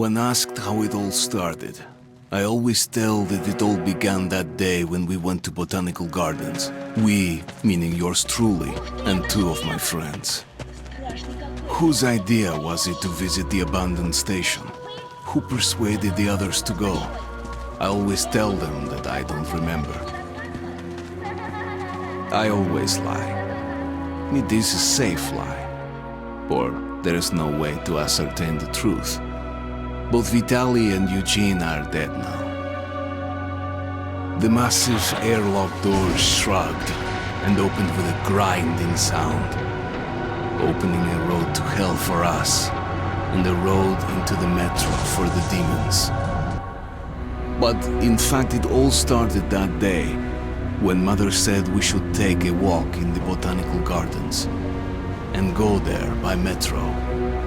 When asked how it all started, I always tell that it all began that day when we went to Botanical Gardens. We, meaning yours truly, and two of my friends. Whose idea was it to visit the abandoned station? Who persuaded the others to go? I always tell them that I don't remember. I always lie. It is a safe lie, or there is no way to ascertain the truth. Both Vitaly and Eugene are dead now. The massive airlock doors shrugged and opened with a grinding sound, opening a road to hell for us and a road into the metro for the demons. But in fact, it all started that day when Mother said we should take a walk in the Botanical Gardens and go there by metro.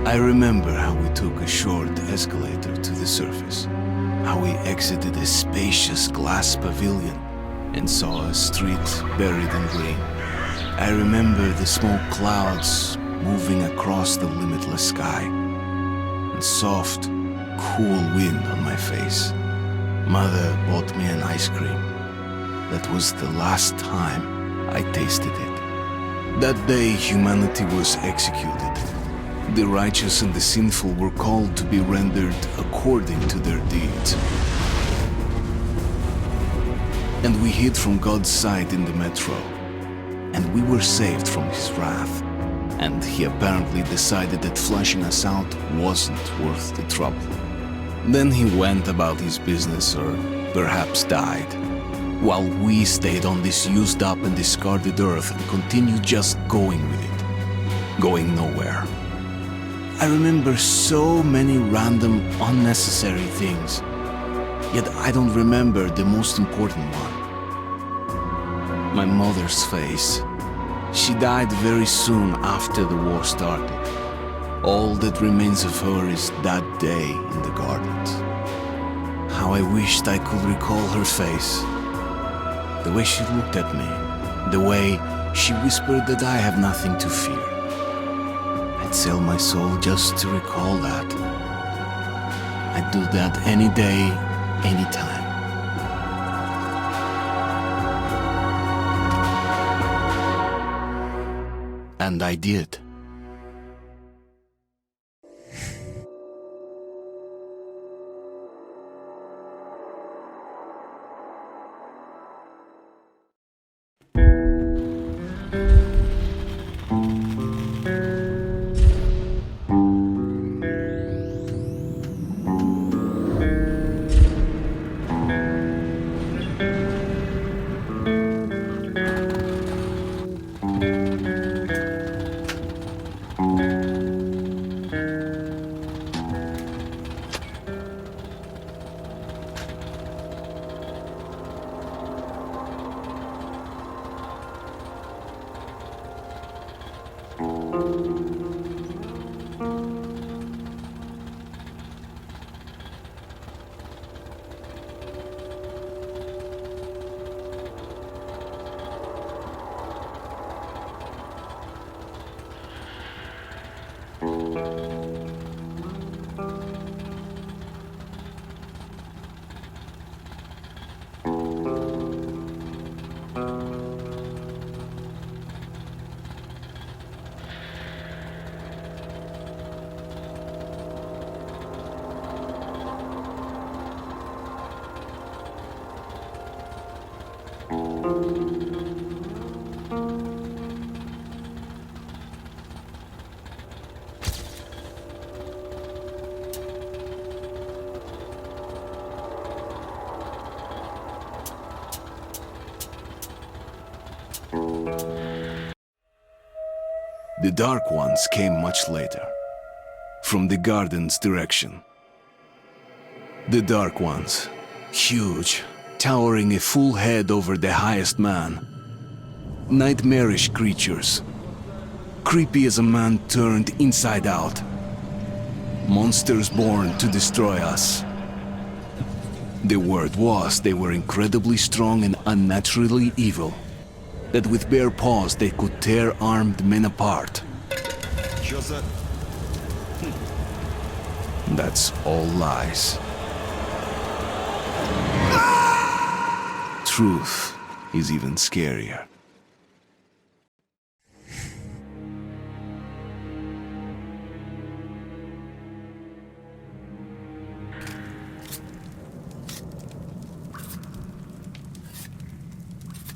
I remember how we took a short escalator to the surface, how we exited a spacious glass pavilion and saw a street buried in green. I remember the smoke clouds moving across the limitless sky and soft, cool wind on my face. Mother bought me an ice cream. That was the last time I tasted it. That day, humanity was executed. The righteous and the sinful were called to be rendered according to their deeds. And we hid from God's sight in the metro, and we were saved from his wrath. And he apparently decided that flushing us out wasn't worth the trouble. Then he went about his business, or perhaps died, while we stayed on this used up and discarded earth and continued just going with it, going nowhere. I remember so many random, unnecessary things, yet I don't remember the most important one. My mother's face. She died very soon after the war started. All that remains of her is that day in the gardens. How I wished I could recall her face. The way she looked at me, the way she whispered that I have nothing to fear. I'd sell my soul just to recall that. I'd do that any day, any time. And I did. The Dark Ones came much later, from the gardens direction. The Dark Ones, huge, towering a full head over the highest man. Nightmarish creatures, creepy as a man turned inside out. Monsters born to destroy us. The word was they were incredibly strong and unnaturally evil. That with bare paws they could tear armed men apart. Чё за... That's all lies. Truth is even scarier.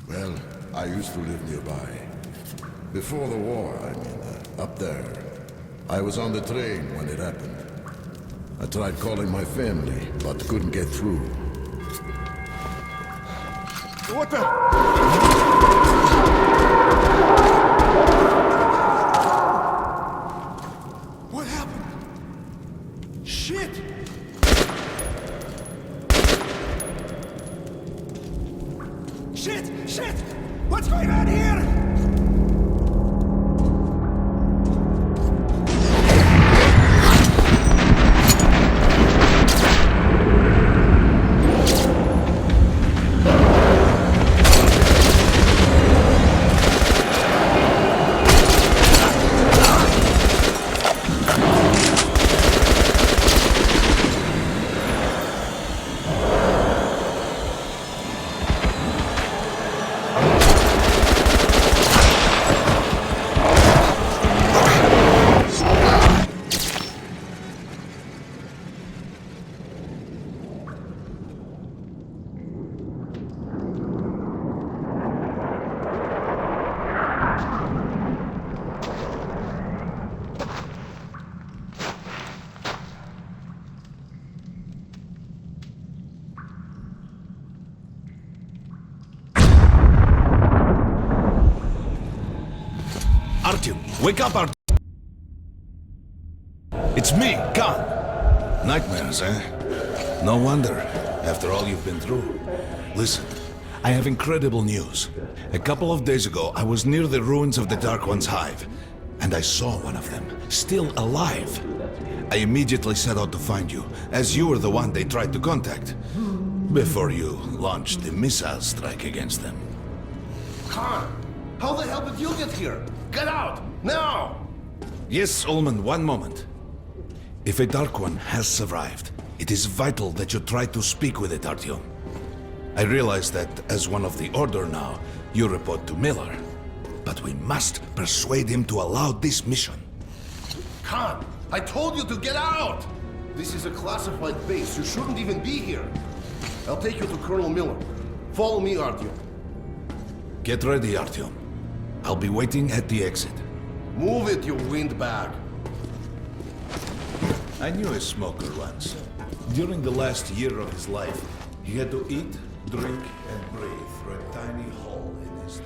Well, I used to live nearby. Before the war, up there. I was on the train when it happened. I tried calling my family, but couldn't get through. What the? What happened? Shit! Shit! Shit! What's going on here? Artyom, wake up, Artyom! It's me, Khan! Nightmares, eh? No wonder, after all you've been through. Listen, I have incredible news. A couple of days ago, I was near the ruins of the Dark One's hive, and I saw one of them, still alive. I immediately set out to find you, as you were the one they tried to contact, before you launched the missile strike against them. Khan, how the hell did you get here? Get out! Now! Yes, Ullman, one moment. If a Dark One has survived, it is vital that you try to speak with it, Artyom. I realize that, as one of the Order now, you report to Miller. But we must persuade him to allow this mission. Khan, I told you to get out! This is a classified base. You shouldn't even be here. I'll take you to Colonel Miller. Follow me, Artyom. Get ready, Artyom. I'll be waiting at the exit. Move it, you windbag. I knew a smoker once. During the last year of his life, he had to eat, drink, and breathe through a tiny hole in his throat.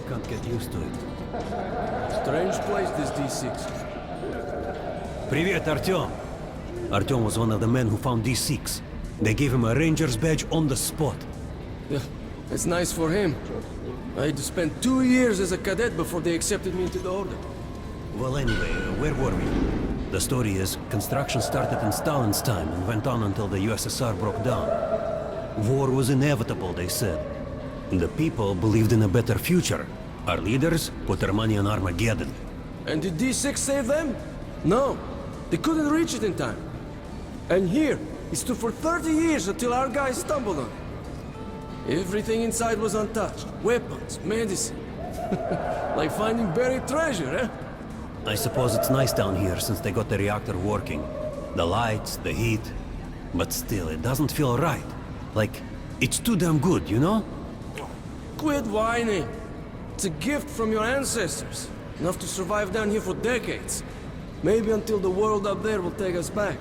Can't get used to it. Strange place, this D6. Привет, Artyom. Artyom was one of the men who found D6. They gave him a ranger's badge on the spot. Yeah, it's nice for him. I had to spend 2 years as a cadet before they accepted me into the Order. Well, anyway, where were we? The story is, construction started in Stalin's time and went on until the USSR broke down. War was inevitable, they said. The people believed in a better future. Our leaders put their money on Armageddon. And did D6 save them? No. They couldn't reach it in time. And here, it stood for 30 years until our guys stumbled on it. Everything inside was untouched. Weapons, medicine. Like finding buried treasure, eh? I suppose it's nice down here since they got the reactor working. The lights, the heat. But still, it doesn't feel right. Like, it's too damn good, you know? Quit whining. It's a gift from your ancestors. Enough to survive down here for decades. Maybe until the world up there will take us back.